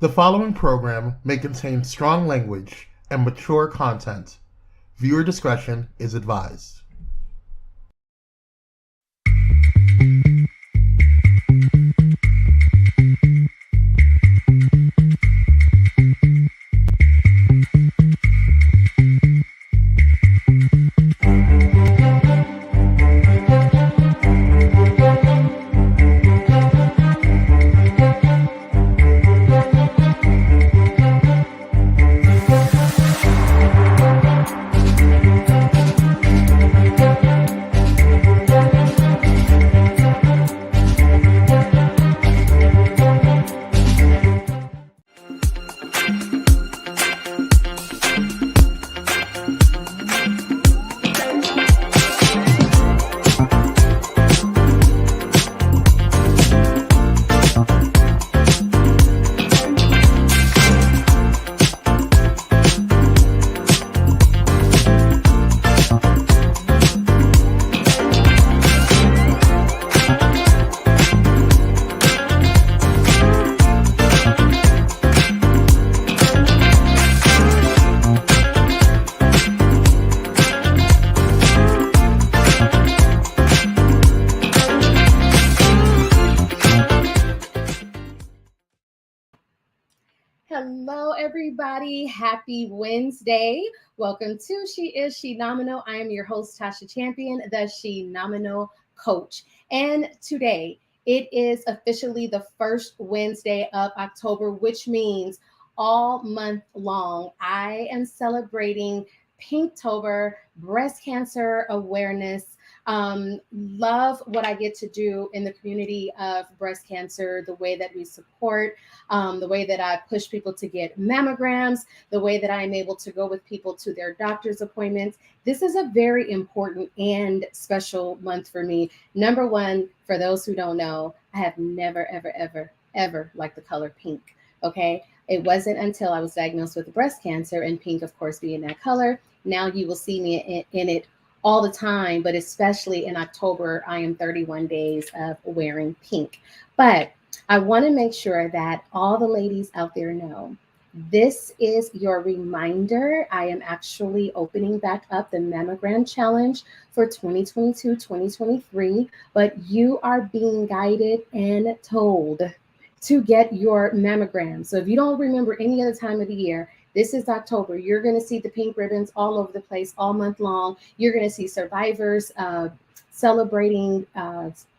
The following program may contain strong language and mature content. Viewer discretion is advised. Hello, everybody. Happy Wednesday. Welcome to Is Shenomenal. I am your host, Tasha Champion, the Shenomenal Coach. And today, it is officially the first Wednesday of October, which means all month long, I am celebrating Pinktober, Breast Cancer Awareness. Love what I get to do in the community of breast cancer, the way that we support, the way that I push people to get mammograms, the way that I'm able to go with people to their doctor's appointments. This is a very important and special month for me. Number one, for those who don't know, I have never, ever liked the color pink. Okay. It wasn't until I was diagnosed with breast cancer, and pink, of course, being that color. Now you will see me in it all the time, but especially in October, I am 31 days of wearing pink. But I want to make sure that all the ladies out there know this is your reminder. I am actually opening back up the mammogram challenge for 2022-2023, but you are being guided and told to get your mammogram. So if you don't remember any other time of the year, this is October. You're going to see the pink ribbons all over the place all month long. You're going to see survivors celebrating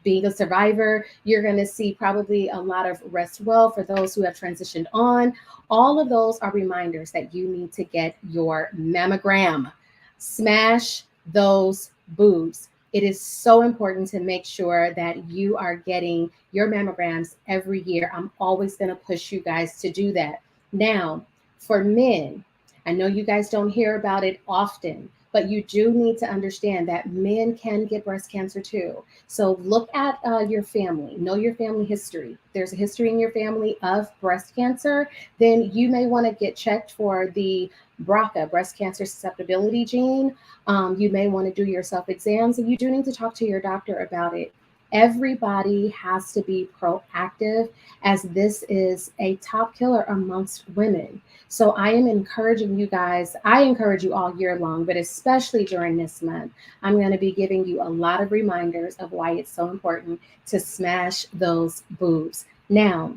being a survivor. You're going to see probably a lot of rest well for those who have transitioned on. All of those are reminders that you need to get your mammogram. Smash those boobs. It is so important to make sure that you are getting your mammograms every year. I'm always going to push you guys to do that. Now, for men, I know you guys don't hear about it often, but you do need to understand that men can get breast cancer too. So look at your family, know your family history. If there's a history in your family of breast cancer, then you may want to get checked for the BRCA, breast cancer susceptibility gene. You may want to do your self-exams, and you do need to talk to your doctor about it. Everybody has to be proactive, as this is a top killer amongst women. So I am encouraging you guys. I encourage you all year long, but especially during this month, I'm going to be giving you a lot of reminders of why it's so important to smash those boobs. Now,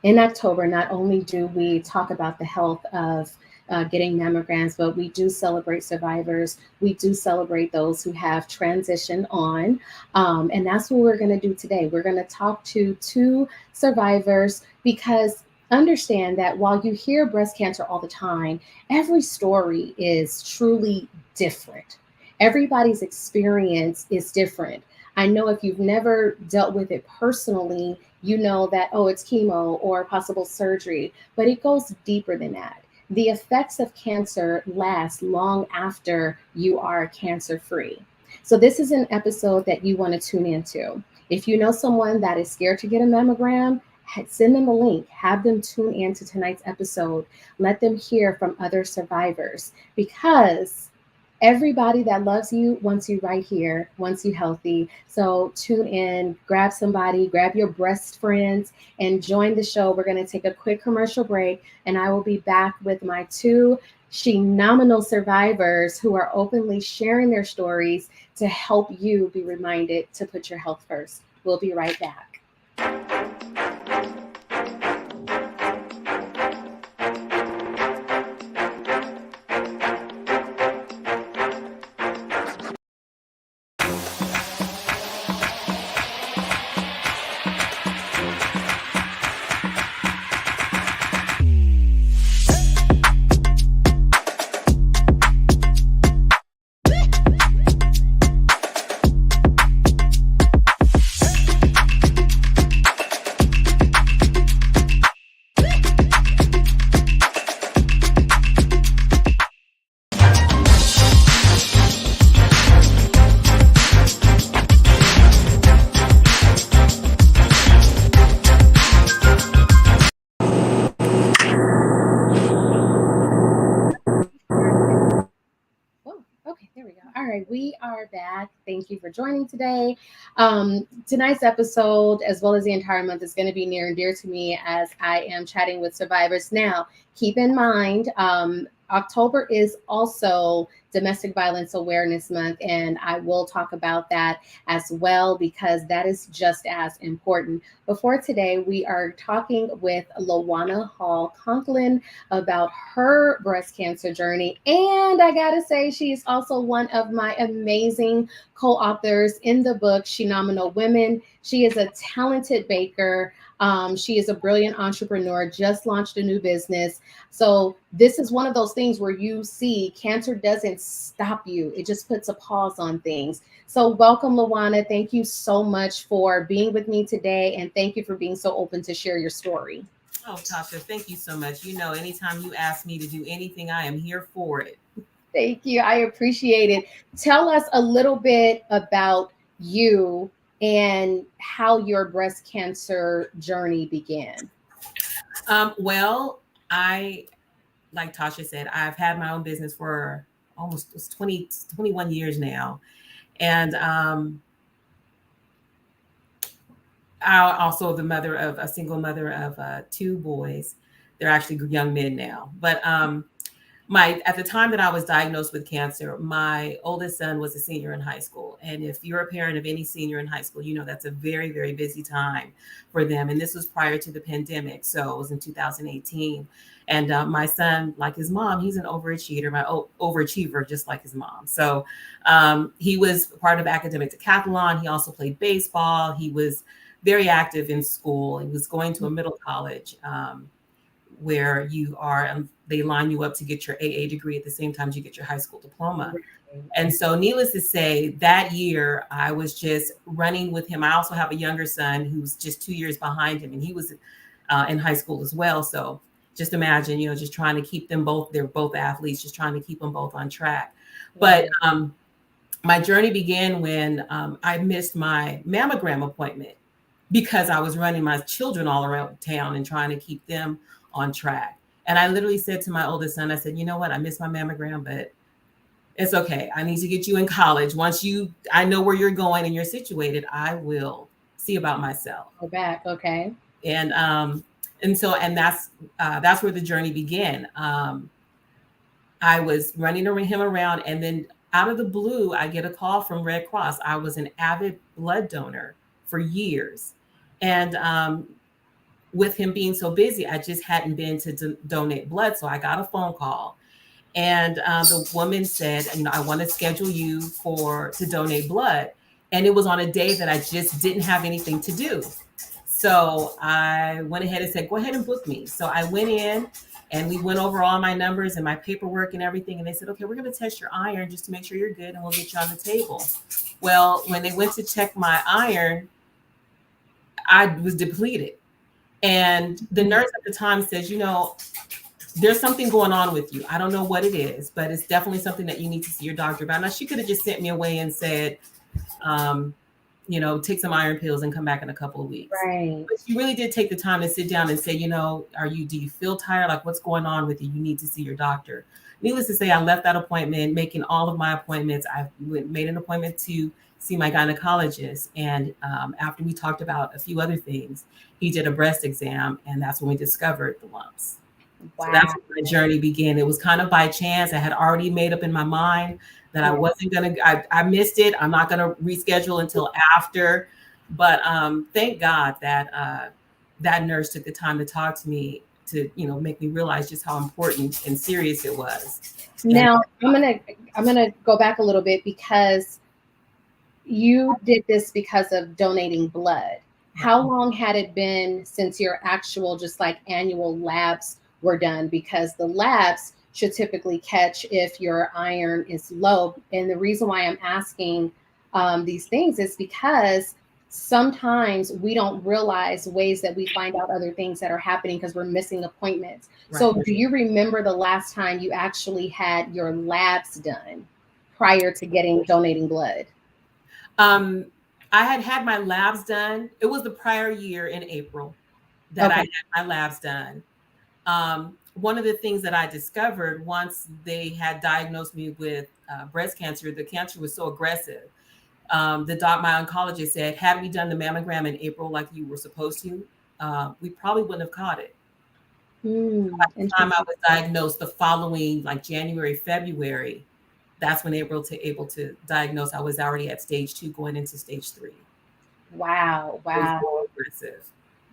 in October, not only do we talk about the health of getting mammograms, but we do celebrate survivors. We do celebrate those who have transitioned on. And that's what we're going to do today. We're going to talk to two survivors, because understand that while you hear breast cancer all the time, every story is truly different. Everybody's experience is different. I know if you've never dealt with it personally, you know that, oh, it's chemo or possible surgery, but it goes deeper than that. The effects of cancer last long after you are cancer-free. So this is an episode that you want to tune into. If you know someone that is scared to get a mammogram, send them a link, have them tune in to tonight's episode. Let them hear from other survivors, because Everybody that loves you wants you right here, wants you healthy. So tune in, grab somebody, grab your breast friends, and join the show. We're going to take a quick commercial break, and I will be back with my two Shenomenal survivors who are openly sharing their stories to help you be reminded to put your health first. We'll be right back. Okay, there we go. All right, we are back. Thank you for joining today. Tonight's episode, as well as the entire month, is going to be near and dear to me as I am chatting with survivors. Now, keep in mind, October is also Domestic Violence Awareness Month, and I will talk about that as well because that is just as important. Before today, we are talking with Lawana Hall Conklin about her breast cancer journey. And I gotta say, she's also one of my amazing co-authors in the book, Shenomenal Women. She is a talented baker. She is a brilliant entrepreneur, just launched a new business. So this is one of those things where you see cancer doesn't stop you. It just puts a pause on things. So welcome, Lawana. Thank you so much for being with me today. And thank you for being so open to share your story. Oh, Tasha, thank you so much. You know, anytime you ask me to do anything, I am here for it. Thank you. I appreciate it. Tell us a little bit about you and how your breast cancer journey began. Well, like Tasha said, I've had my own business for almost 21 years now. And I'm also a single mother of two boys. They're actually young men now. But at the time that I was diagnosed with cancer, my oldest son was a senior in high school. And if you're a parent of any senior in high school, you know that's a very, very busy time for them. And this was prior to the pandemic. So it was in 2018. And my son, like his mom, he's an overachiever, just like his mom. So he was part of academic decathlon. He also played baseball. He was very active in school. He was going to a middle college where they line you up to get your AA degree at the same time you get your high school diploma. And so needless to say, that year I was just running with him. I also have a younger son who's just 2 years behind him, and he was in high school as well. So just imagine, just trying to keep them both, they're both athletes, just trying to keep them both on track. But my journey began when I missed my mammogram appointment because I was running my children all around town and trying to keep them on track. And I literally said to my oldest son, I said, you know what? I missed my mammogram, but it's okay. I need to get you in college. Once I know where you're going and you're situated, I will see about myself. Go back. Okay. And that's where the journey began. I was running him around, and then out of the blue, I get a call from Red Cross. I was an avid blood donor for years. And with him being so busy, I just hadn't been to donate blood. So I got a phone call, and the woman said, I want to schedule you to donate blood. And it was on a day that I just didn't have anything to do. So I went ahead and said, go ahead and book me. So I went in and we went over all my numbers and my paperwork and everything. And they said, okay, we're going to test your iron just to make sure you're good, and we'll get you on the table. Well, when they went to check my iron, I was depleted. And the nurse at the time says, there's something going on with you. I don't know what it is, but it's definitely something that you need to see your doctor about. Now, she could have just sent me away and said, take some iron pills and come back in a couple of weeks. Right. But she really did take the time to sit down and say, do you feel tired? Like, what's going on with you? You need to see your doctor. Needless to say, I left that appointment, making all of my appointments. I made an appointment to see my gynecologist. And after we talked about a few other things, he did a breast exam, and that's when we discovered the lumps. Wow. So that's when my journey began. It was kind of by chance. I had already made up in my mind that I wasn't going to, I missed it. I'm not going to reschedule until after. But thank God that that nurse took the time to talk to me to, make me realize just how important and serious it was. Now, I'm gonna go back a little bit, because you did this because of donating blood. How long had it been since your actual just like annual labs were done? Because the labs should typically catch if your iron is low. And the reason why I'm asking these things is because sometimes we don't realize ways that we find out other things that are happening because we're missing appointments. Right. So do you remember the last time you actually had your labs done prior to donating blood? I had my labs done. It was the prior year in April that I had my labs done. One of the things that I discovered once they had diagnosed me with breast cancer, the cancer was so aggressive. My oncologist said, had we done the mammogram in April like you were supposed to, we probably wouldn't have caught it. By the time I was diagnosed the following, like January, February, that's when they were able to diagnose. I was already at stage 2 going into stage 3. Wow. So aggressive.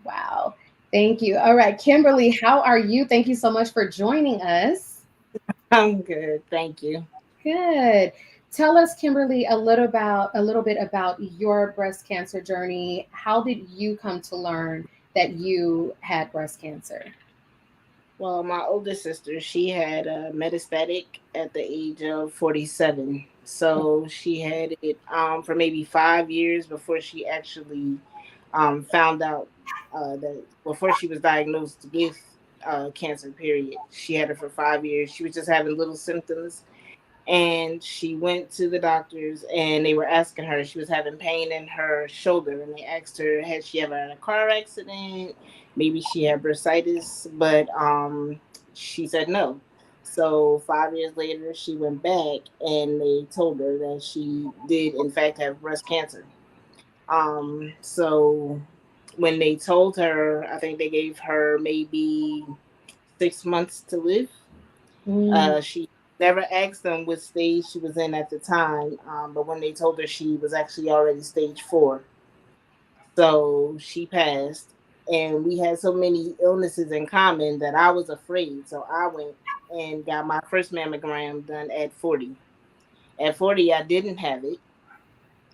Wow. Thank you. All right, Kimberly, how are you? Thank you so much for joining us. I'm good. Thank you. Good. Tell us, Kimberly, a little bit about your breast cancer journey. How did you come to learn that you had breast cancer? Well, my older sister, she had metastatic at the age of 47. So she had it for maybe 5 years before she actually found out that before she was diagnosed with cancer, period. She had it for 5 years. She was just having little symptoms. And she went to the doctors, and they were asking her, she was having pain in her shoulder, and they asked her, had she ever had a car accident? Maybe she had bursitis, but she said no. So 5 years later, she went back, and they told her that she did, in fact, have breast cancer. So when they told her, I think they gave her maybe 6 months to live. She never asked them what stage she was in at the time, but when they told her, she was actually already stage 4. So she passed, and we had so many illnesses in common that I was afraid. So I went and got my first mammogram done at 40. At 40, I didn't have it.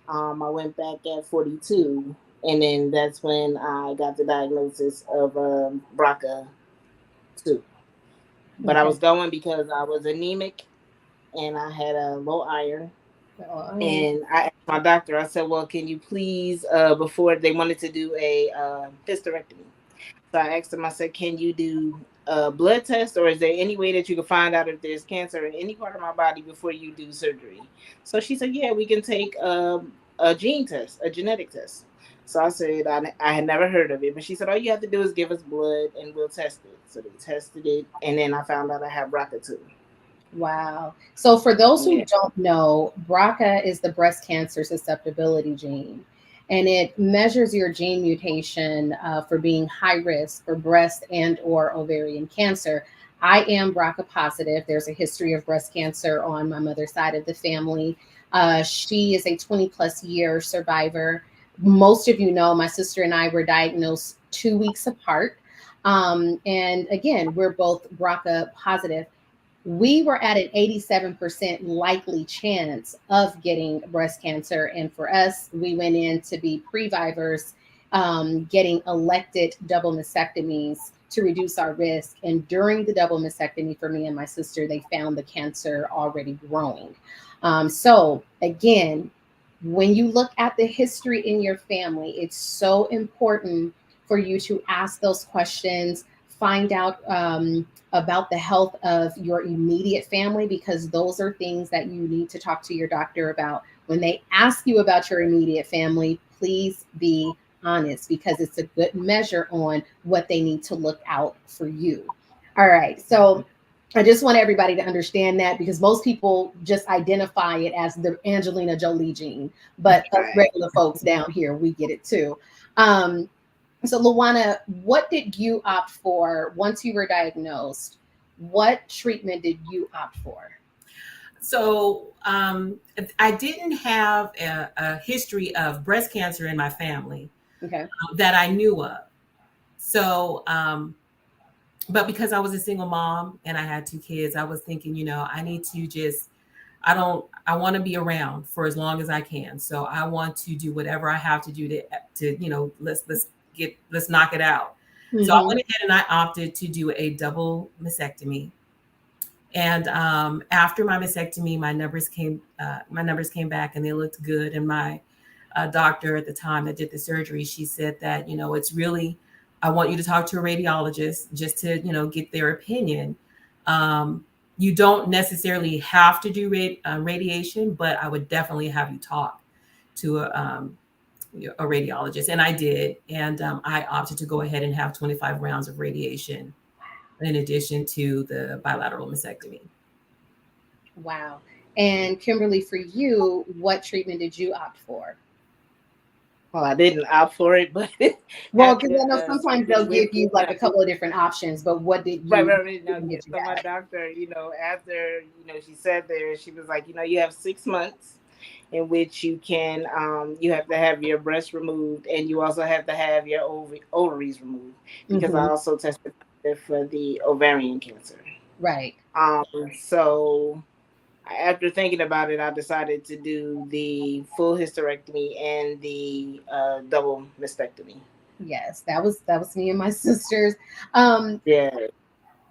I went back at 42, and then that's when I got the diagnosis of BRCA 2. But I was going because I was anemic and I had a low iron. And I asked my doctor, I said, well, can you please, before they wanted to do a hysterectomy. So I asked him, I said, can you do a blood test, or is there any way that you can find out if there's cancer in any part of my body before you do surgery? So she said, yeah, we can take a gene test, a genetic test. So I said, I had never heard of it, but she said, all you have to do is give us blood and we'll test it. So they tested it, and then I found out I had BRCA 2. Wow. So for those who don't know, BRCA is the breast cancer susceptibility gene, and it measures your gene mutation for being high risk for breast and or ovarian cancer. I am BRCA positive. There's a history of breast cancer on my mother's side of the family. She is a 20 plus year survivor. Most of you know, my sister and I were diagnosed 2 weeks apart. And again, we're both BRCA positive. We were at an 87% likely chance of getting breast cancer. And for us, we went in to be previvors, getting elected double mastectomies to reduce our risk. And during the double mastectomy for me and my sister, they found the cancer already growing. So again, when you look at the history in your family, it's so important for you to ask those questions, find out about the health of your immediate family, because those are things that you need to talk to your doctor about. When they ask you about your immediate family, please be honest, because it's a good measure on what they need to look out for you. All right. So I just want everybody to understand that, because most people just identify it as the Angelina Jolie gene, but us regular folks down here, we get it too. So Lawana, what did you opt for once you were diagnosed? What treatment did you opt for? So I didn't have a history of breast cancer in my family that I knew of. So, but because I was a single mom and I had 2 kids, I was thinking, I need to I want to be around for as long as I can. So I want to do whatever I have to do to let's knock it out. Mm-hmm. So I went ahead and I opted to do a double mastectomy. And after my mastectomy, my numbers came back and they looked good. And my doctor at the time that did the surgery, she said that, it's really, I want you to talk to a radiologist just to, get their opinion. You don't necessarily have to do radiation, but I would definitely have you talk to a radiologist. And I did. And I opted to go ahead and have 25 rounds of radiation in addition to the bilateral mastectomy. Wow. And Kimberly, for you, what treatment did you opt for? Well, I didn't opt for it, but well, because I know sometimes they'll give you like a couple of different options, but what did you? Right. No, so my doctor, after she said there, she was like, you have 6 months in which you can, you have to have your breast removed, and you also have to have your ovaries removed, because I also tested for the ovarian cancer. Right. So after thinking about it, I decided to do the full hysterectomy and the double mastectomy. Yes, that was me and my sisters. Yeah.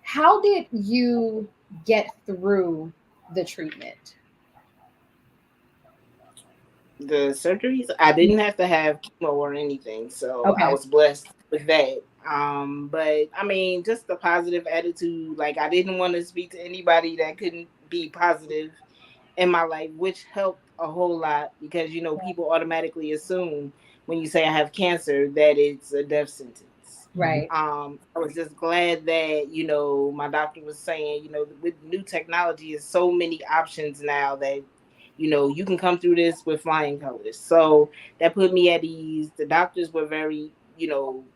How did you get through the treatment? The surgeries, I didn't have to have chemo or anything, so I was blessed with that. But I mean, just the positive attitude. Like, I didn't want to speak to anybody that couldn't be positive in my life, which helped a whole lot, because people automatically assume when you say I have cancer that it's a death sentence. Right. I was just glad that my doctor was saying, with new technology, is so many options now that you can come through this with flying colors. So that put me at ease. The doctors were very,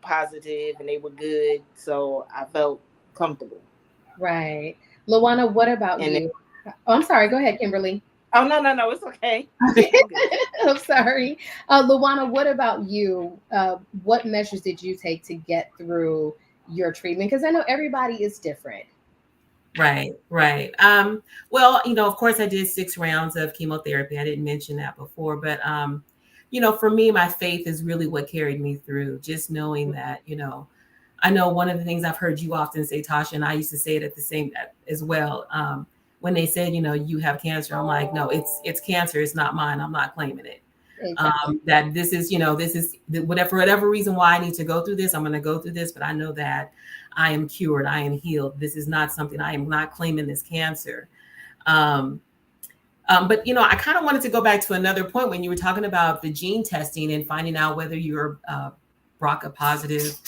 positive, and they were good. So I felt comfortable. Right. Lawana, what about you? I'm sorry. Go ahead, Kimberly. Oh, no. It's okay. I'm sorry. Lawana, what about you? What measures did you take to get through your treatment? Because I know everybody is different. Right. Well, of course I did 6 rounds of chemotherapy. I didn't mention that before, but, for me, my faith is really what carried me through, just knowing that, I know one of the things I've heard you often say, Tasha, and I used to say it at the same as well. When they said, you have cancer, I'm like, no, it's cancer. It's not mine. I'm not claiming it. Exactly. That this is whatever reason why I need to go through this, I'm going to go through this, but I know that I am cured. I am healed. This is not something, I am not claiming this cancer. But, I kind of wanted to go back to another point when you were talking about the gene testing and finding out whether you're BRCA positive.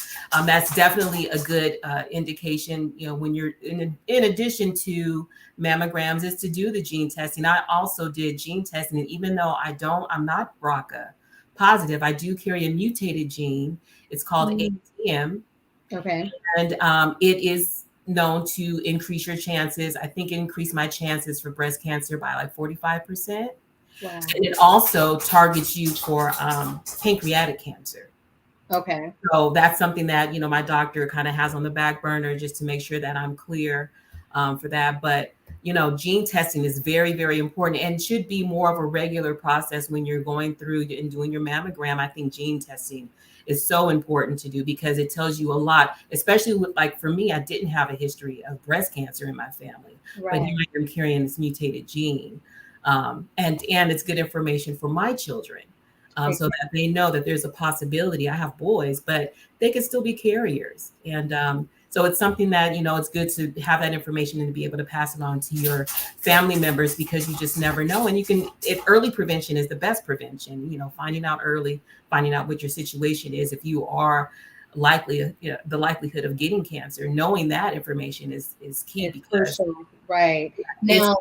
That's definitely a good indication, when you're in addition to mammograms, is to do the gene testing. I also did gene testing, and even though I'm not BRCA positive, I do carry a mutated gene. It's called ATM. Okay. And it is known to increase your chances. I think it increased my chances for breast cancer by like 45%. Wow. And it also targets you for pancreatic cancer. Okay. So that's something that, my doctor kind of has on the back burner just to make sure that I'm clear for that. But, gene testing is very, very important and should be more of a regular process when you're going through and doing your mammogram. I think gene testing is so important to do because it tells you a lot, especially with, like, for me, I didn't have a history of breast cancer in my family, right. But here I am carrying this mutated gene. And it's good information for my children. So that they know that there's a possibility. I have boys, but they can still be carriers. And So it's something that, it's good to have that information and to be able to pass it on to your family members, because you just never know. And early prevention is the best prevention, finding out early, finding out what your situation is. If you are likely, the likelihood of getting cancer, knowing that information is key. It's crucial. Right. Now,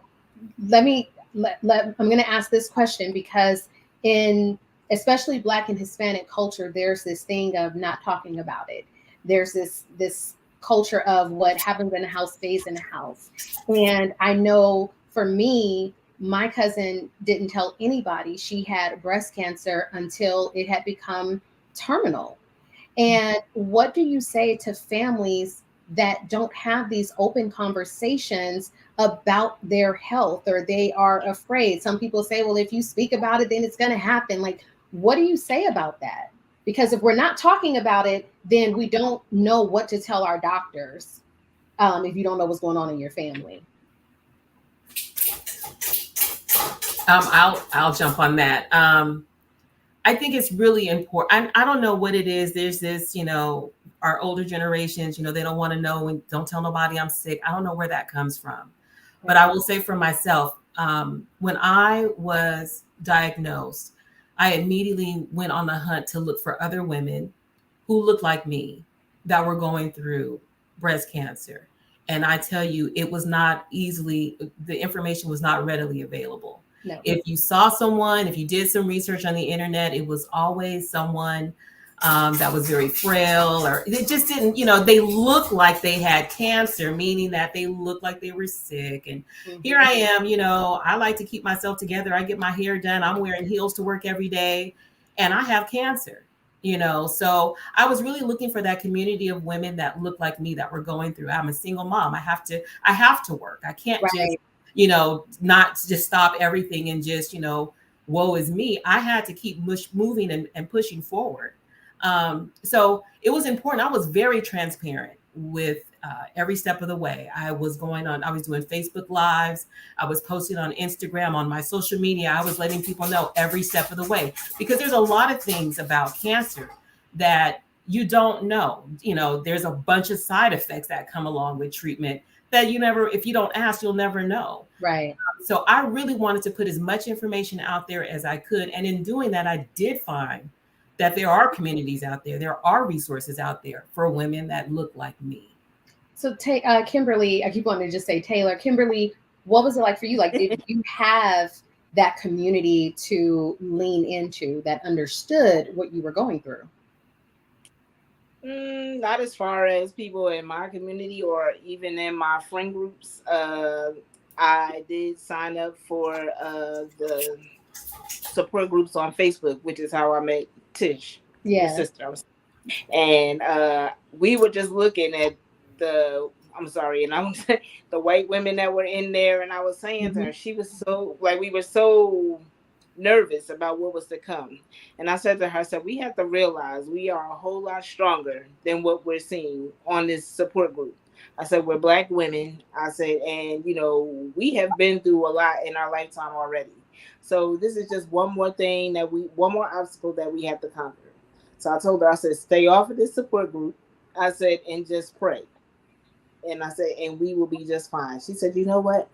I'm going to ask this question, because in especially Black and Hispanic culture, there's this thing of not talking about it. There's this culture of what happens in the house stays in the house. And I know for me, my cousin didn't tell anybody she had breast cancer until it had become terminal. And what do you say to families that don't have these open conversations about their health, or they are afraid? Some people say, well, if you speak about it, then it's going to happen. Like, what do you say about that? Because if we're not talking about it, then we don't know what to tell our doctors if you don't know what's going on in your family. I'll jump on that. I think it's really important. I don't know what it is. There's this, our older generations, they don't want to know, and don't tell nobody I'm sick. I don't know where that comes from. But I will say for myself, when I was diagnosed, I immediately went on the hunt to look for other women who looked like me that were going through breast cancer. And I tell you, it was not the information was not readily available. No. If you saw someone, if you did some research on the internet, it was always someone that was very frail, or it just didn't, they looked like they had cancer, meaning that they looked like they were sick. And here I am, I like to keep myself together. I get my hair done. I'm wearing heels to work every day, and I have cancer, So I was really looking for that community of women that looked like me, that were going through. I'm a single mom. I have to work. I can't just, not just stop everything and just, woe is me. I had to keep moving and pushing forward. So it was important. I was very transparent with every step of the way. I was doing Facebook Lives. I was posting on Instagram, on my social media. I was letting people know every step of the way, because there's a lot of things about cancer that you don't know. There's a bunch of side effects that come along with treatment that if you don't ask, you'll never know. Right. So I really wanted to put as much information out there as I could. And in doing that, I did find that there are communities out there. There are resources out there for women that look like me. So Kimberly, I keep wanting to just say Taylor. Kimberly, what was it like for you? Like, did you have that community to lean into that understood what you were going through? Not as far as people in my community or even in my friend groups. I did sign up for the support groups on Facebook, which is how I met Tish, his sister. And we were just looking at the white women that were in there, and I was saying to her, she was so, we were so nervous about what was to come. And I said to her, we have to realize we are a whole lot stronger than what we're seeing on this support group. I said, we're Black women. I said, and we have been through a lot in our lifetime already. So this is just one more obstacle that we have to conquer. So I told her, I said, stay off of this support group. I said, and just pray. And I said, and we will be just fine. She said, you know what?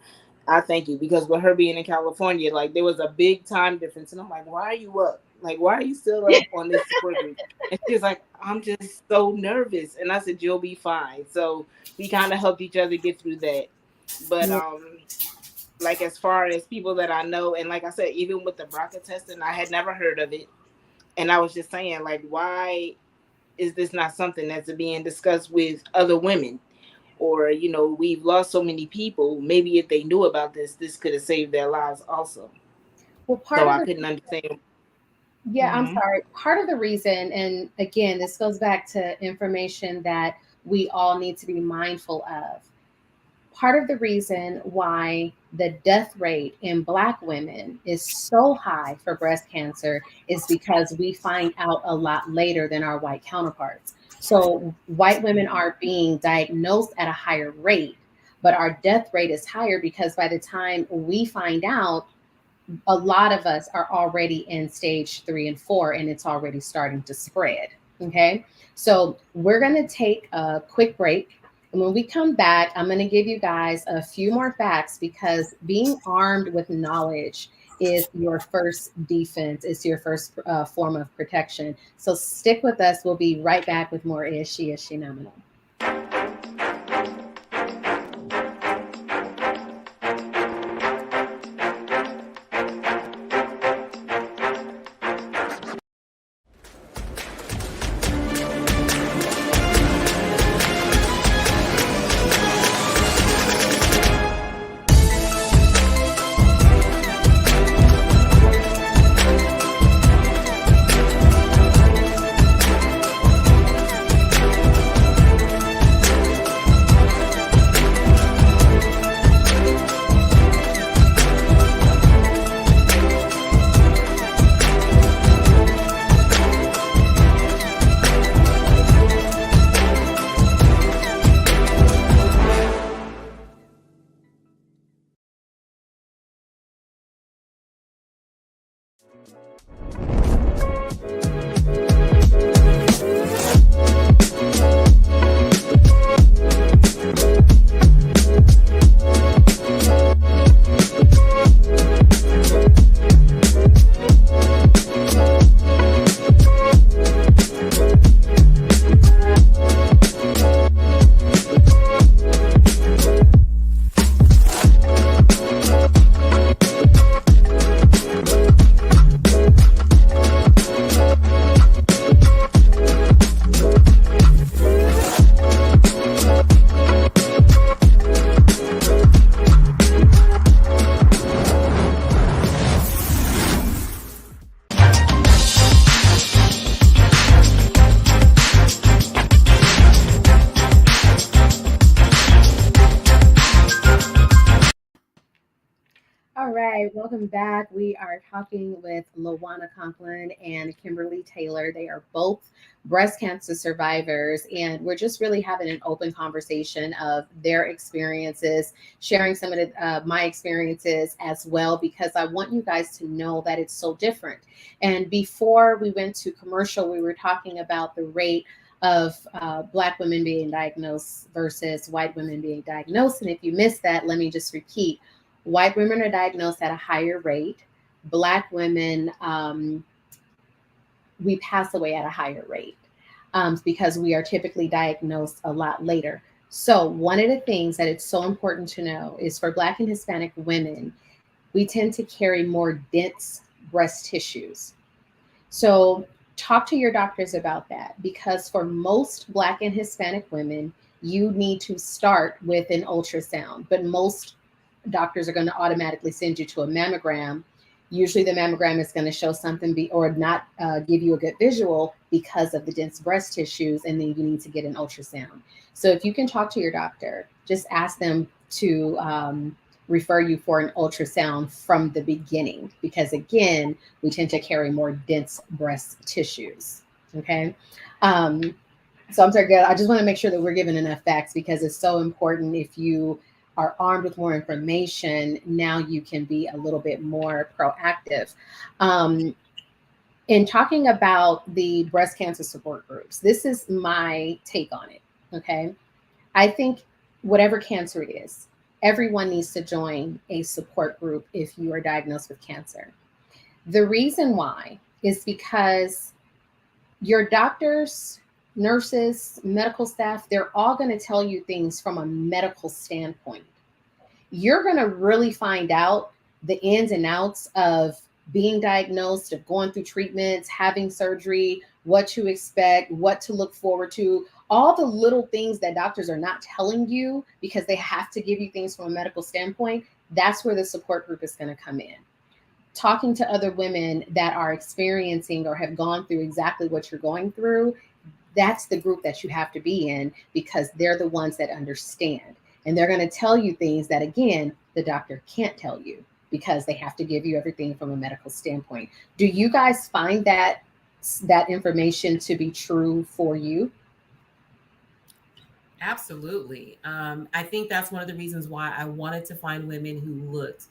I thank you, because with her being in California, there was a big time difference. And I'm like, why are you up? Why are you still up on this support group? And she's like, I'm just so nervous. And I said, you'll be fine. So we kind of helped each other get through that. But as far as people that I know, and like I said, even with the BRCA testing, I had never heard of it. And I was just saying, why is this not something that's being discussed with other women? Or, we've lost so many people. Maybe if they knew about this could have saved their lives also. Well, I couldn't understand. Yeah, I'm sorry. Part of the reason, and again, this goes back to information that we all need to be mindful of. Part of the reason why the death rate in Black women is so high for breast cancer is because we find out a lot later than our white counterparts. So white women are being diagnosed at a higher rate, but our death rate is higher because by the time we find out, a lot of us are already in stage 3 and 4, and it's already starting to spread. Okay. So we're going to take a quick break. And when we come back, I'm going to give you guys a few more facts, because being armed with knowledge is your first defense. It's your first form of protection. So stick with us. We'll be right back with more Is Shenomenal. All right, welcome back. We are talking with Lawana, Conklin and Kimberly Taylor. They are both breast cancer survivors, and we're just really having an open conversation of their experiences, sharing some of my experiences as well, because I want you guys to know that it's so different. And before we went to commercial, we were talking about the rate of Black women being diagnosed versus white women being diagnosed. And if you missed that, let me just repeat. White women are diagnosed at a higher rate. Black women, we pass away at a higher rate because we are typically diagnosed a lot later. So one of the things that it's so important to know is for Black and Hispanic women, we tend to carry more dense breast tissues. So talk to your doctors about that, because for most Black and Hispanic women, you need to start with an ultrasound, but most doctors are going to automatically send you to a mammogram. Usually the mammogram is going to show something or not give you a good visual because of the dense breast tissues, and then you need to get an ultrasound. So if you can talk to your doctor, just ask them to refer you for an ultrasound from the beginning, because again, we tend to carry more dense breast tissues. Okay. So I'm sorry, I just want to make sure that we're giving enough facts, because it's so important. If you are armed with more information, now you can be a little bit more proactive. In talking about the breast cancer support groups, this is my take on it, okay? I think whatever cancer it is, everyone needs to join a support group if you are diagnosed with cancer. The reason why is because your doctors, nurses, medical staff, they're all going to tell you things from a medical standpoint. You're going to really find out the ins and outs of being diagnosed, of going through treatments, having surgery, what to expect, what to look forward to, all the little things that doctors are not telling you because they have to give you things from a medical standpoint. That's where the support group is going to come in. Talking to other women that are experiencing or have gone through exactly what you're going through, that's the group that you have to be in, because they're the ones that understand. And they're going to tell you things that, again, the doctor can't tell you because they have to give you everything from a medical standpoint. Do you guys find that information to be true for you? Absolutely. I think that's one of the reasons why I wanted to find women who looked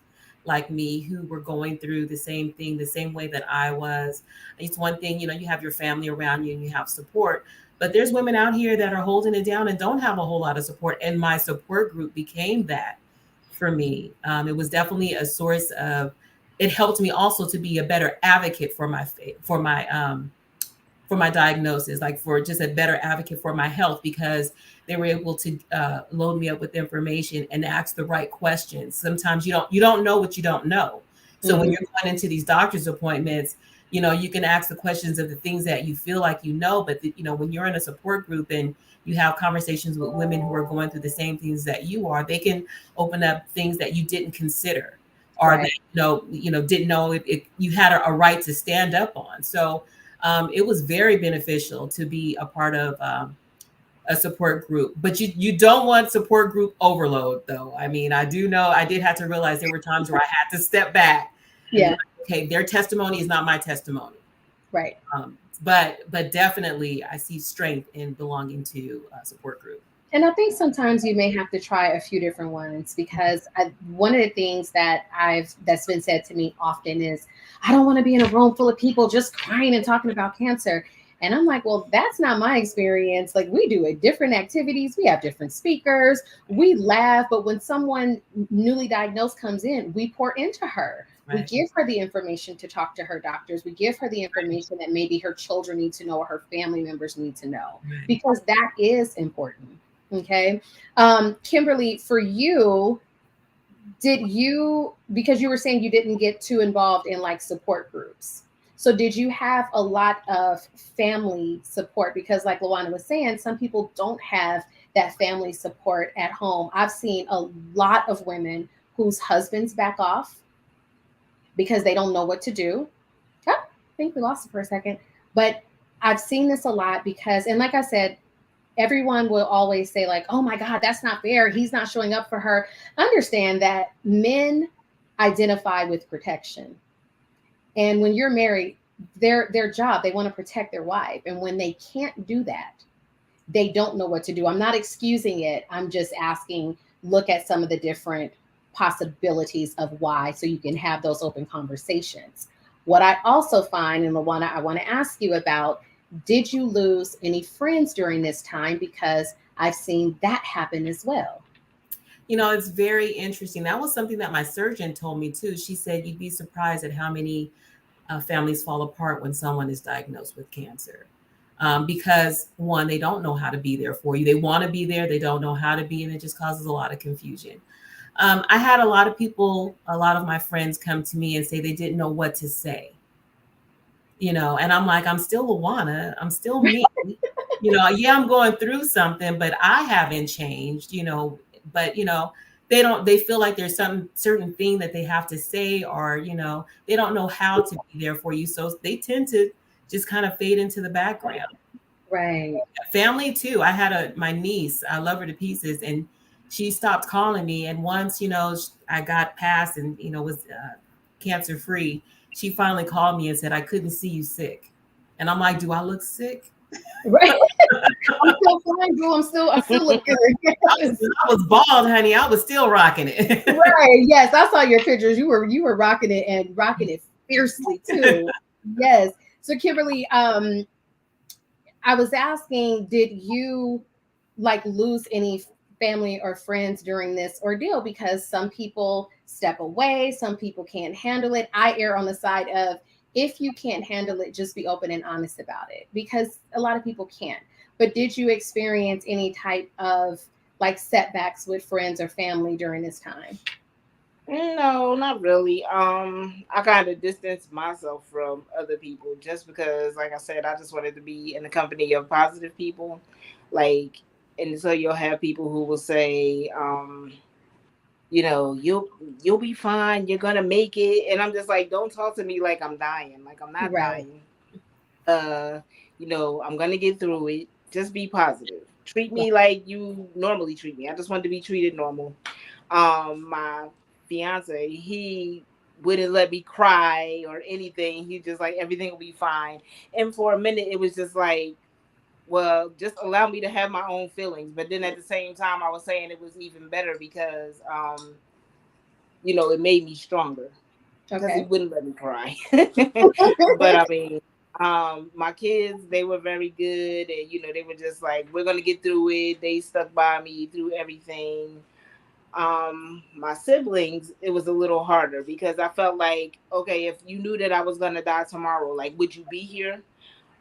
like me who were going through the same thing, the same way that I was. It's one thing, you know, you have your family around you and you have support, but there's women out here that are holding it down and don't have a whole lot of support. And my support group became that for me. It was definitely a source of, it helped me also to be a better advocate for my diagnosis, like for just a better advocate for my health, because they were able to load me up with information and ask the right questions. Sometimes you don't know what you don't know. So when you're going into these doctor's appointments, you know, you can ask the questions of the things that you feel like you know, but you know, when you're in a support group and you have conversations with women who are going through the same things that you are, they can open up things that you didn't consider, or Right. that didn't know if you had a right to stand up on. So it was very beneficial to be a part of a support group, but you don't want support group overload, though. I mean, I do know I did have to realize there were times where I had to step back. Yeah. And, okay, their testimony is not my testimony. Right. But definitely, I see strength in belonging to a support group. And I think sometimes you may have to try a few different ones, because one of the things that's been said to me often is, I don't want to be in a room full of people just crying and talking about cancer. And I'm like, well, that's not my experience. Like, we do different activities. We have different speakers. We laugh. But when someone newly diagnosed comes in, we pour into her. Right. We give her the information to talk to her doctors. We give her the information that maybe her children need to know or her family members need to know, because that is important. Okay. Kimberly, for you, because you were saying you didn't get too involved in like support groups. So did you have a lot of family support? Because like Lawana was saying, some people don't have that family support at home. I've seen a lot of women whose husbands back off because they don't know what to do. Oh, I think we lost it for a second. But I've seen this a lot because, and like I said, everyone will always say like, oh my God, that's not fair. He's not showing up for her. Understand that men identify with protection. And when you're married, their job, they want to protect their wife. And when they can't do that, they don't know what to do. I'm not excusing it. I'm just asking, look at some of the different possibilities of why, so you can have those open conversations. What I also find, and Lawana, I want to ask you about, did you lose any friends during this time? Because I've seen that happen as well. You know, it's very interesting. That was something that my surgeon told me too. She said, you'd be surprised at how many families fall apart when someone is diagnosed with cancer. Because one, they don't know how to be there for you. They want to be there. They don't know how to be. And it just causes a lot of confusion. I had a lot of my friends come to me and say they didn't know what to say. You know, and I'm like, I'm still Lawana. I'm still me. You know, yeah, I'm going through something, but I haven't changed, you know, but, you know, they feel like there's some certain thing that they have to say, or, you know, they don't know how to be there for you. So they tend to just kind of fade into the background. Right. Family too. I had my niece, I love her to pieces, and she stopped calling me. And once, you know, I got past and, you know, was cancer free, she finally called me and said, I couldn't see you sick. And I'm like, do I look sick? Right. I'm still fine, bro. I still look good. I was bald, honey. I was still rocking it. Right. Yes. I saw your pictures. You were rocking it, and rocking it fiercely too. Yes. So Kimberly, I was asking, did you like lose any family or friends during this ordeal? Because some people step away, some people can't handle it. I err on the side of, if you can't handle it, just be open and honest about it, because a lot of people can't. But did you experience any type of like setbacks with friends or family during this time? No, not really. I kind of distanced myself from other people just because, like I said, I just wanted to be in the company of positive people. Like, and so you'll have people who will say, you know, you'll be fine, you're gonna make it, and I'm just like, don't talk to me like I'm dying. Like, I'm not Right. dying. You know, I'm gonna get through it. Just be positive. Treat me like you normally treat me. I just wanted to be treated normal. My fiance, he wouldn't let me cry or anything. He just like, everything will be fine. And for a minute, it was just like, well, just allow me to have my own feelings. But then at the same time, I was saying it was even better because it made me stronger because he Okay. wouldn't let me cry. But I mean, my kids, they were very good, and they were just like, we're gonna get through it. They stuck by me through everything. My siblings, it was a little harder because I felt like, okay, if you knew that I was gonna die tomorrow, like, would you be here?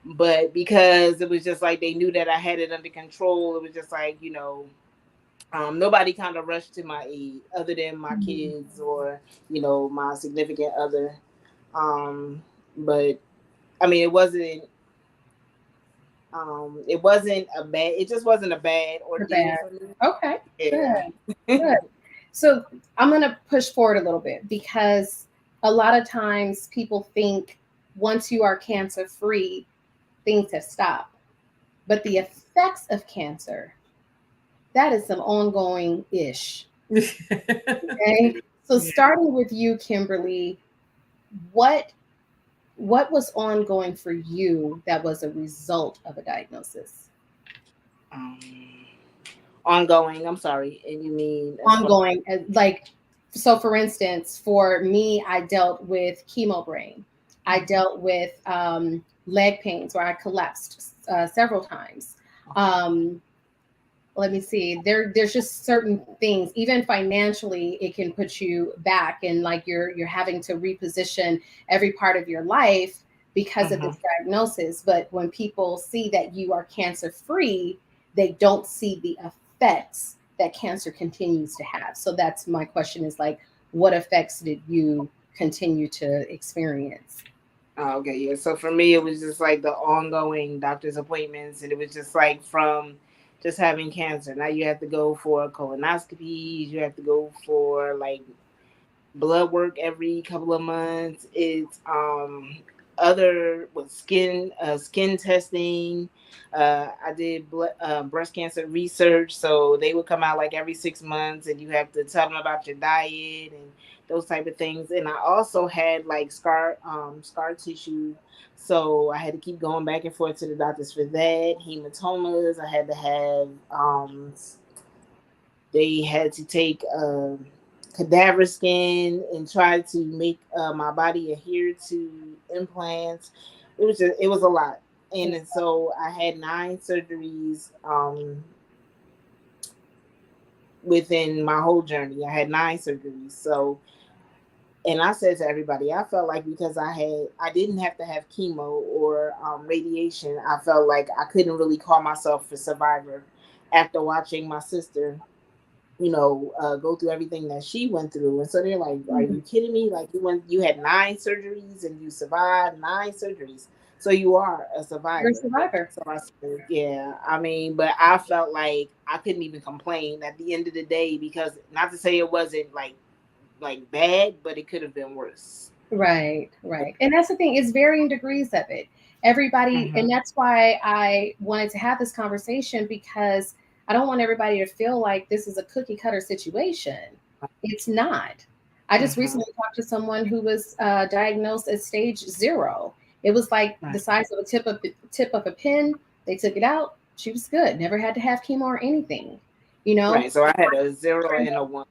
But because it was just like they knew that I had it under control, it was just like, nobody kind of rushed to my aid other than my kids or, my significant other. But I mean, it just wasn't a bad ordeal for me. Okay. Yeah. Good. So I'm going to push forward a little bit because a lot of times people think once you are cancer free, things have stopped. But the effects of cancer, that is some ongoing ish. Okay. So starting with you, Kimberly, what was ongoing for you that was a result of a diagnosis? Ongoing, I'm sorry. And you mean Ongoing, like, so for instance, for me, I dealt with chemo brain. I dealt with leg pains where I collapsed several times. Let me see. There's just certain things, even financially, it can put you back, and like you're having to reposition every part of your life because of this diagnosis. But when people see that you are cancer free, they don't see the effects that cancer continues to have. So that's my question, is like, what effects did you continue to experience? Oh, okay, yeah. So for me, it was just like the ongoing doctor's appointments, and it was just like from just having cancer. Now you have to go for colonoscopies. You have to go for like blood work every couple of months. It's other with skin testing. I did breast cancer research, so they would come out like every 6 months, and you have to tell them about your diet and those type of things. And I also had like scar tissue, so I had to keep going back and forth to the doctors for that. Hematomas, I had to have. They had to take cadaver skin and try to make my body adhere to implants. It was a lot. And so I had 9 surgeries within my whole journey. I had 9 surgeries. So, and I said to everybody, I felt like because I didn't have to have chemo or radiation, I felt like I couldn't really call myself a survivor after watching my sister go through everything that she went through. And so they're like, are you kidding me? Like you had 9 surgeries and you survived 9 surgeries. So you are a survivor. You're a survivor. So I said, yeah, I mean, but I felt like I couldn't even complain at the end of the day, because not to say it wasn't like bad, but it could have been worse. Right. And that's the thing, it's varying degrees of it. Everybody, and that's why I wanted to have this conversation, because I don't want everybody to feel like this is a cookie cutter situation. It's not. I just recently talked to someone who was diagnosed as stage 0. It was like the size of a tip of a pin. They took it out. She was good. Never had to have chemo or anything. Right. So I had a 0 and a 1,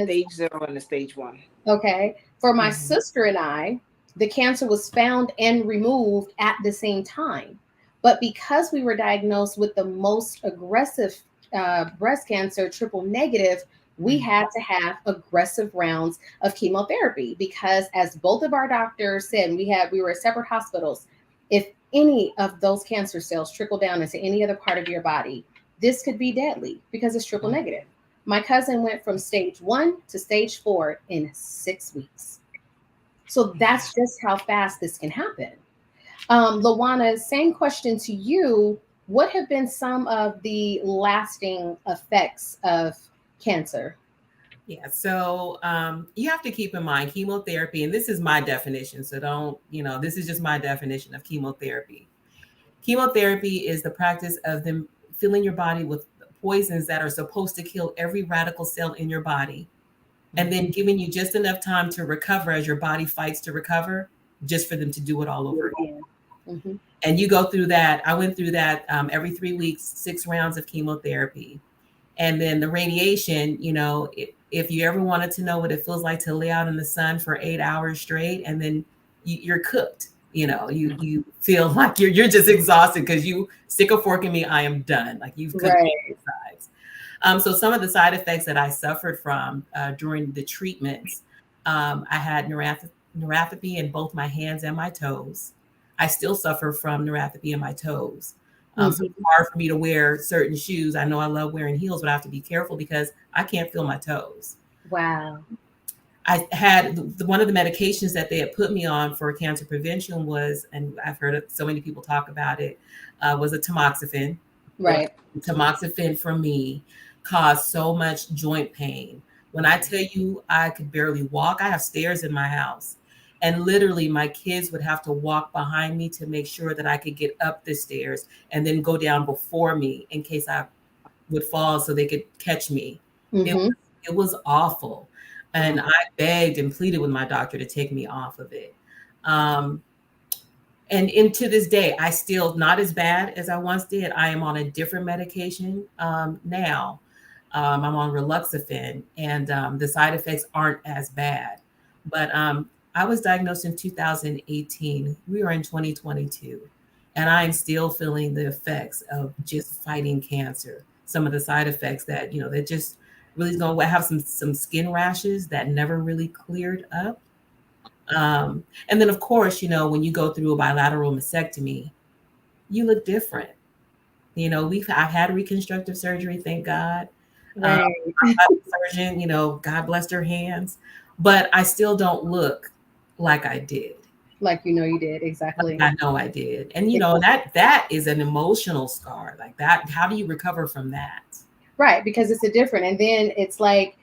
stage 0 and a stage 1. Okay. For my sister and I, the cancer was found and removed at the same time. But because we were diagnosed with the most aggressive breast cancer, triple negative, we had to have aggressive rounds of chemotherapy, because as both of our doctors said, we were at separate hospitals. If any of those cancer cells trickle down into any other part of your body, this could be deadly because it's triple negative. My cousin went from stage 1 to stage 4 in 6 weeks. So that's just how fast this can happen. Lawana, same question to you. What have been some of the lasting effects of cancer? Yeah, so you have to keep in mind chemotherapy, and this is my definition. So don't, this is just my definition of chemotherapy. Chemotherapy is the practice of them filling your body with poisons that are supposed to kill every radical cell in your body, and then giving you just enough time to recover as your body fights to recover, just for them to do it all over again. And you go through that. I went through that every 3 weeks, 6 rounds of chemotherapy. And then the radiation, if you ever wanted to know what it feels like to lay out in the sun for 8 hours straight, and then you're cooked, you feel like you're just exhausted because you stick a fork in me, I am done. Like you've cooked both sides. So some of the side effects that I suffered from during the treatments, I had neuropathy in both my hands and my toes. I still suffer from neuropathy in my toes. So it's hard for me to wear certain shoes. I know I love wearing heels, but I have to be careful because I can't feel my toes. Wow. I had one of the medications that they had put me on for cancer prevention was, and I've heard so many people talk about it, was a tamoxifen. Right. Tamoxifen for me caused so much joint pain. When I tell you I could barely walk, I have stairs in my house. And literally my kids would have to walk behind me to make sure that I could get up the stairs and then go down before me in case I would fall so they could catch me. It was awful. And I begged and pleaded with my doctor to take me off of it. And to this day, I still, not as bad as I once did. I am on a different medication now. I'm on Reluxafen, and the side effects aren't as bad. But I was diagnosed in 2018. We are in 2022, and I'm still feeling the effects of just fighting cancer. Some of the side effects that, that just really going to have some skin rashes that never really cleared up. And then, of course, when you go through a bilateral mastectomy, you look different. I've had reconstructive surgery, thank God. Right. Surgeon, God bless her hands, but I still don't look like I did. Like you did, exactly. I know I did, and that is an emotional scar. Like that, how do you recover from that? Right, because it's a different, and then it's like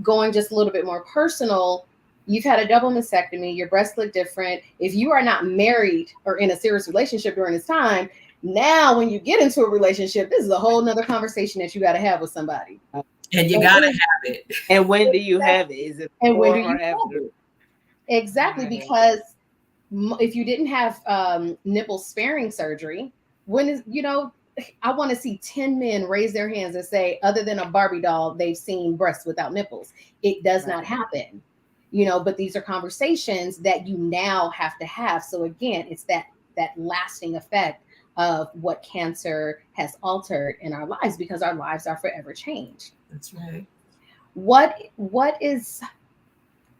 going just a little bit more personal. You've had a double mastectomy, your breasts look different. If you are not married or in a serious relationship during this time, now when you get into a relationship, this is a whole nother conversation that you got to have with somebody. And you got to have it. And when do you have it? Is it before or after? Exactly, because if you didn't have nipple sparing surgery, when is, I want to see 10 men raise their hands and say, other than a Barbie doll, they've seen breasts without nipples. It does not happen, but these are conversations that you now have to have. So again, it's that lasting effect of what cancer has altered in our lives, because our lives are forever changed. That's right.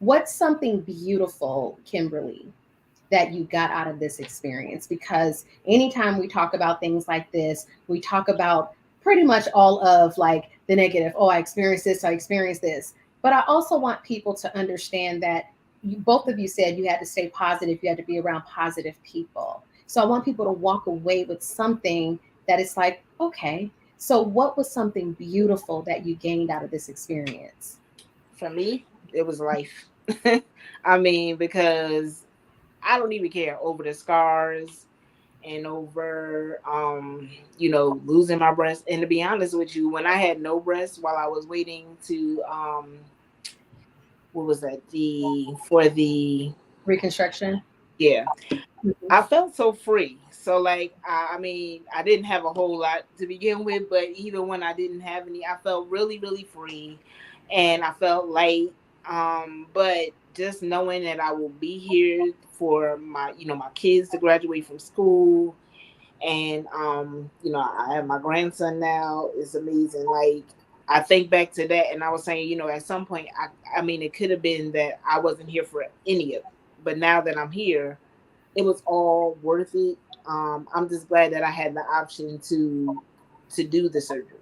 What's something beautiful, Kimberly, that you got out of this experience? Because anytime we talk about things like this, we talk about pretty much all of like the negative. Oh, I experienced this, I experienced this. But I also want people to understand that both of you said you had to stay positive, you had to be around positive people. So I want people to walk away with something that is like, okay, so what was something beautiful that you gained out of this experience? For me, it was life. I mean, because I don't even care over the scars and over, losing my breast. And to be honest with you, when I had no breasts while I was waiting to, what was that? For the reconstruction. Yeah. I felt so free. So like, I mean, I didn't have a whole lot to begin with, but even when I didn't have any, I felt really, really free, and I felt light. But just knowing that I will be here for my kids to graduate from school, and I have my grandson now, is amazing. Like, I think back to that, and I was saying, at some point, I mean, it could have been that I wasn't here for any of it, but now that I'm here, it was all worth it. I'm just glad that I had the option to do the surgery,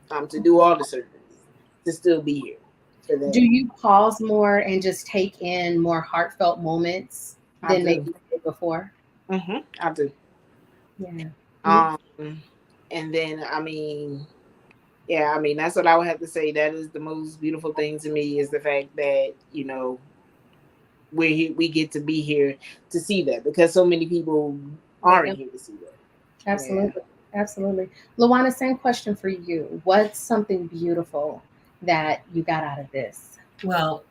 to do all the surgeries, to still be here for that. Do you pause more and just take in more heartfelt moments than maybe you did before? I do. Yeah. And then, that's what I would have to say. That is the most beautiful thing to me, is the fact that, we get to be here to see that, because so many people aren't here to see that. Absolutely. Yeah. Absolutely. Lawana, same question for you. What's something beautiful that you got out of this? Well,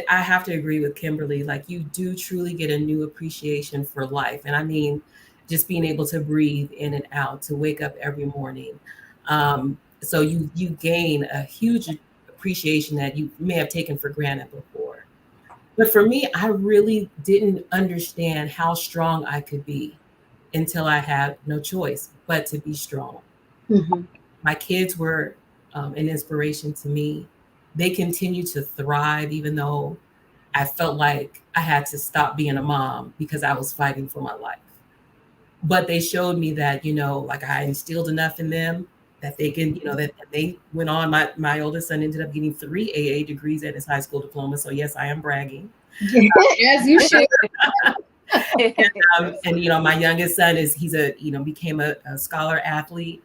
I have to agree with Kimberly. Like, you do truly get a new appreciation for life. And I mean, just being able to breathe in and out, to wake up every morning. So you gain a huge appreciation that you may have taken for granted before. But for me, I really didn't understand how strong I could be until I had no choice but to be strong. Mm-hmm. My kids were an inspiration to me. They continue to thrive, even though I felt like I had to stop being a mom because I was fighting for my life. But they showed me that, like I instilled enough in them that they can, that they went on. My oldest son ended up getting 3 AA degrees at his high school diploma. So yes, I am bragging. As you should. And my youngest son became a scholar athlete.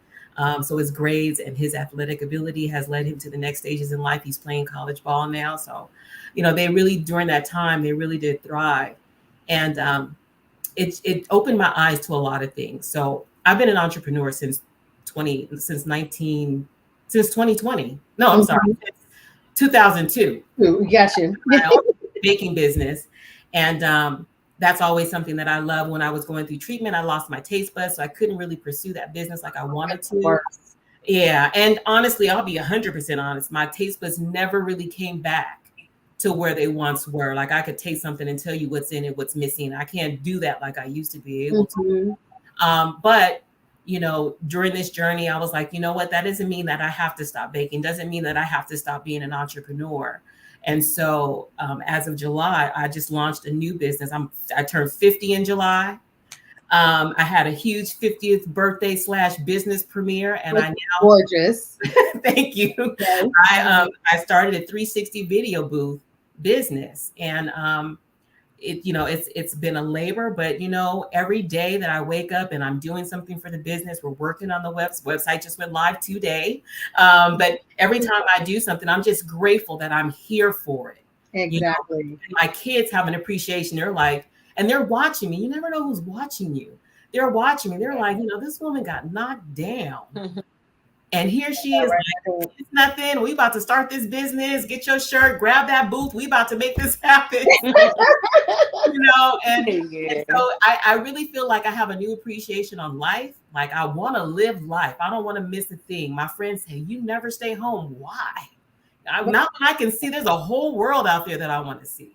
So his grades and his athletic ability has led him to the next stages in life. He's playing college ball now. So, they really, during that time, they really did thrive. And it opened my eyes to a lot of things. So I've been an entrepreneur since 2020. No, I'm sorry, since 2002. Gotcha. My own baking business. And that's always something that I love. When I was going through treatment, I lost my taste buds, so I couldn't really pursue that business like I wanted to. Yeah. And honestly, I'll be 100% honest. My taste buds never really came back to where they once were. Like I could taste something and tell you what's in it, what's missing. I can't do that like I used to be able to. But during this journey, I was like, you know what? That doesn't mean that I have to stop baking. Doesn't mean that I have to stop being an entrepreneur. And so as of July, I just launched a new business. I turned 50 in July. I had a huge 50th birthday / business premiere, and I now gorgeous. Thank you. Yes. I started a 360 video booth business, and it's been a labor, but every day that I wake up and I'm doing something for the business, we're working on the website just went live today. But every time I do something, I'm just grateful that I'm here for it. Exactly. And my kids have an appreciation. They're like, and they're watching me. You never know who's watching you. They're watching me. They're like, this woman got knocked down. And here she is, like, it's nothing. We about to start this business. Get your shirt, grab that booth. We about to make this happen. And so I really feel like I have a new appreciation on life. Like I want to live life. I don't want to miss a thing. My friends say, you never stay home. Why? Not when I can see there's a whole world out there that I want to see.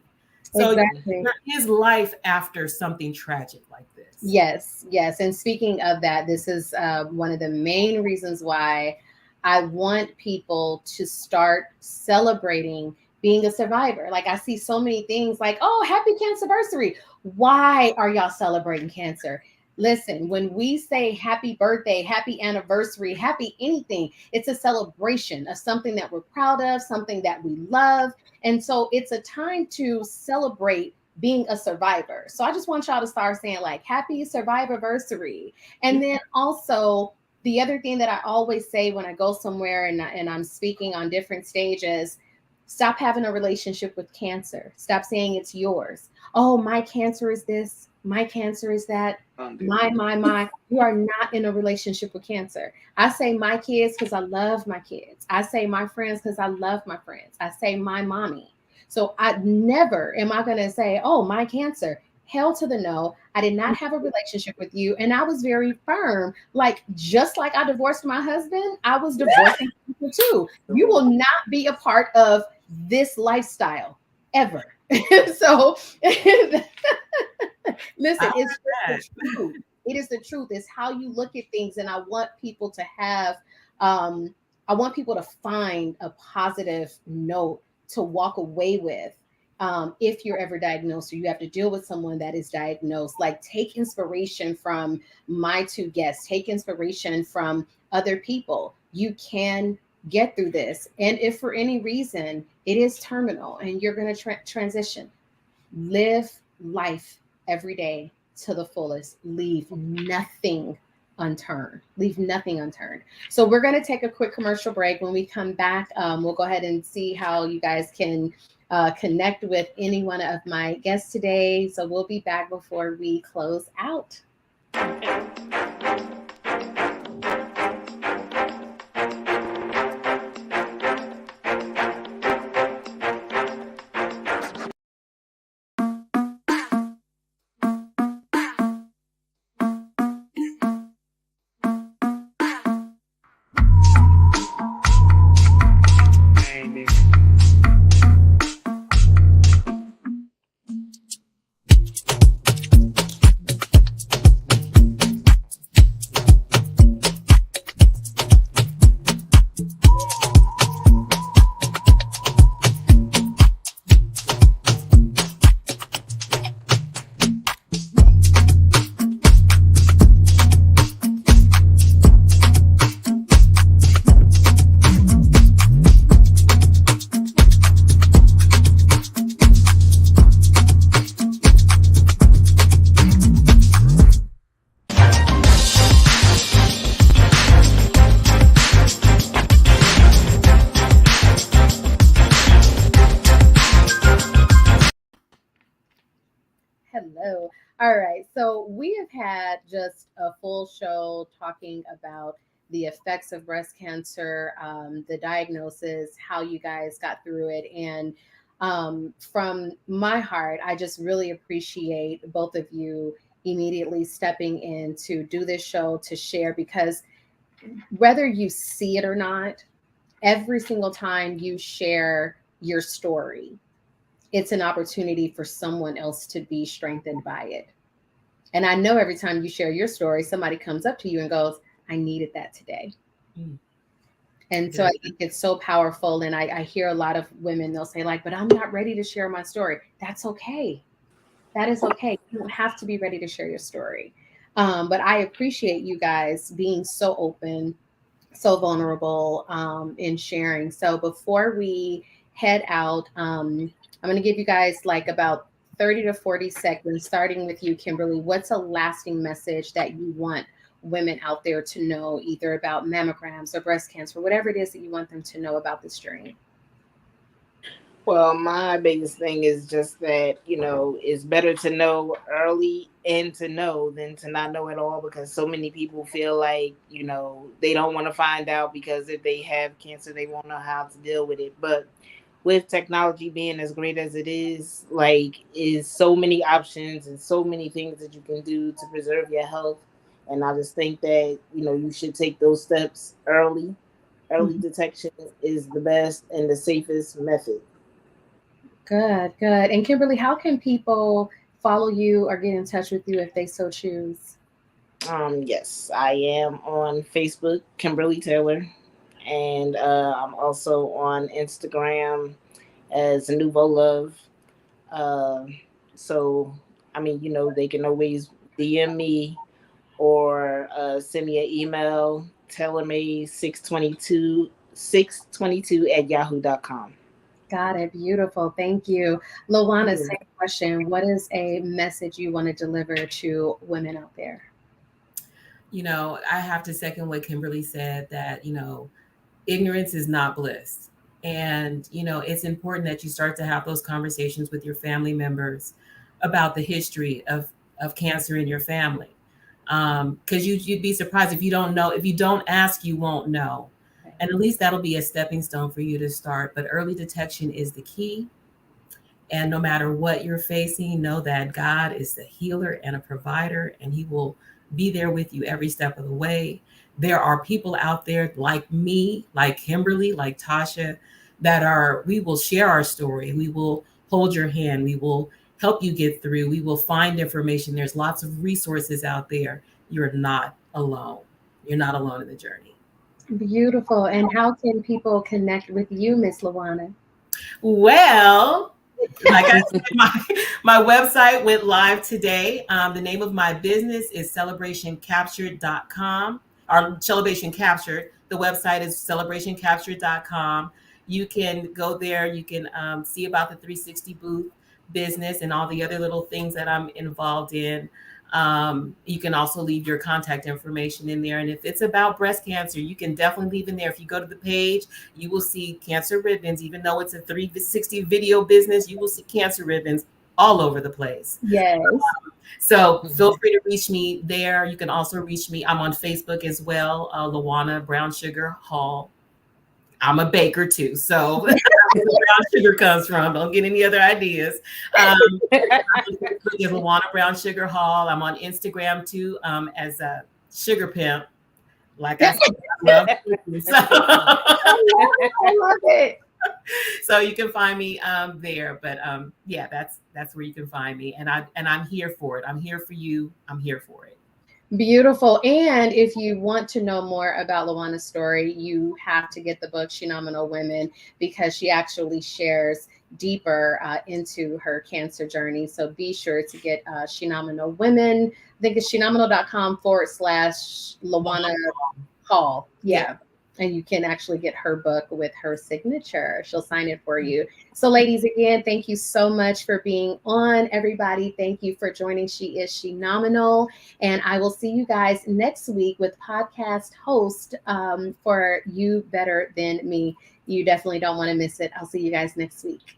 So exactly. There is life after something tragic like this. Yes, yes. And speaking of that, this is one of the main reasons why I want people to start celebrating being a survivor. Like I see so many things like, oh, happy cancerversary. Why are y'all celebrating cancer? Listen, when we say happy birthday, happy anniversary, happy anything, it's a celebration of something that we're proud of, something that we love. And so it's a time to celebrate being a survivor. So I just want y'all to start saying like happy survivorversary. And then also the other thing that I always say when I go somewhere and I'm speaking on different stages, stop having a relationship with cancer. Stop saying it's yours. Oh, my cancer is this. My cancer is that. My. You are not in a relationship with cancer. I say my kids because I love my kids. I say my friends because I love my friends. I say my mommy. So I never am I going to say, oh, my cancer. Hell to the no. I did not have a relationship with you. And I was very firm. Like, just like I divorced my husband, I was divorcing people too. You will not be a part of this lifestyle ever. So listen, it's the truth. It is the truth. It's how you look at things. And I want people to have, I want people to find a positive note to walk away with. If you're ever diagnosed or you have to deal with someone that is diagnosed, like take inspiration from my two guests, take inspiration from other people. You can get through this. And if for any reason it is terminal and you're going to transition, live life every day to the fullest. Leave nothing unturned. Leave nothing unturned. So we're going to take a quick commercial break. When we come back, we'll go ahead and see how you guys can connect with any one of my guests today. So we'll be back before we close out. Hello. All right. So we have had just a full show talking about the effects of breast cancer, the diagnosis, how you guys got through it. And from my heart, I just really appreciate both of you immediately stepping in to do this show to share, because whether you see it or not, every single time you share your story, it's an opportunity for someone else to be strengthened by it. And I know every time you share your story, somebody comes up to you and goes, I needed that today. Mm. And so I think it's so powerful. And I hear a lot of women, they'll say like, but I'm not ready to share my story. That's okay. That is okay. You don't have to be ready to share your story. But I appreciate you guys being so open, so vulnerable in sharing. So before we head out, I'm going to give you guys like about 30 to 40 seconds, starting with you, Kimberly. What's a lasting message that you want women out there to know, either about mammograms or breast cancer, whatever it is that you want them to know about this journey? Well, my biggest thing is just that, it's better to know early and to know than to not know at all, because so many people feel like, they don't want to find out because if they have cancer, they won't know how to deal with it. But with technology being as great as it is so many options and so many things that you can do to preserve your health. And I just think that, you should take those steps early. Early detection is the best and the safest method. Good. And Kimberly, how can people follow you or get in touch with you if they so choose? Yes, I am on Facebook, Kimberly Taylor, and I'm also on Instagram as Nouveau Love. So, they can always DM me or send me an email, tailormade622 Got it. Beautiful. Thank you. Lawana, same question. What is a message you want to deliver to women out there? I have to second what Kimberly said, that, ignorance is not bliss. And, it's important that you start to have those conversations with your family members about the history of cancer in your family. Because you'd be surprised if you don't know. If you don't ask, you won't know. And at least that'll be a stepping stone for you to start. But early detection is the key. And no matter what you're facing, know that God is the healer and a provider, and he will be there with you every step of the way. There are people out there like me, like Kimberly, like Tasha, we will share our story. We will hold your hand. We will help you get through. We will find information. There's lots of resources out there. You're not alone. You're not alone in the journey. Beautiful. And how can people connect with you, Miss Lawana? Well, like I said, my website went live today. The name of my business is celebrationcaptured.com, or Celebration Captured. The website is celebrationcaptured.com. You can go there. You can see about the 360 booth business and all the other little things that I'm involved in. You can also leave your contact information in there. And if it's about breast cancer, you can definitely leave in there. If you go to the page, you will see cancer ribbons. Even though it's a 360 video business, you will see cancer ribbons all over the place. Yes. So feel free to reach me there. You can also reach me. I'm on Facebook as well, Lawana Brown Sugar Hall. I'm a baker too, so where brown sugar comes from. Don't get any other ideas. There's Lawana Brown Sugar Hall. I'm on Instagram too, as a sugar pimp. Like I said, I love it. So you can find me there. But yeah, that's where you can find me, and I'm here for it. I'm here for you. I'm here for it. Beautiful. And if you want to know more about Lawana's story, you have to get the book Shenomenal Women, because she actually shares deeper into her cancer journey. So be sure to get Shenomenal Women. I think it's shenomenal.com/Lawana Hall. Yeah. And you can actually get her book with her signature. She'll sign it for you. So ladies, again, thank you so much for being on. Everybody, thank you for joining She Is Shenomenal. And I will see you guys next week with podcast host for You Better Than Me. You definitely don't want to miss it. I'll see you guys next week.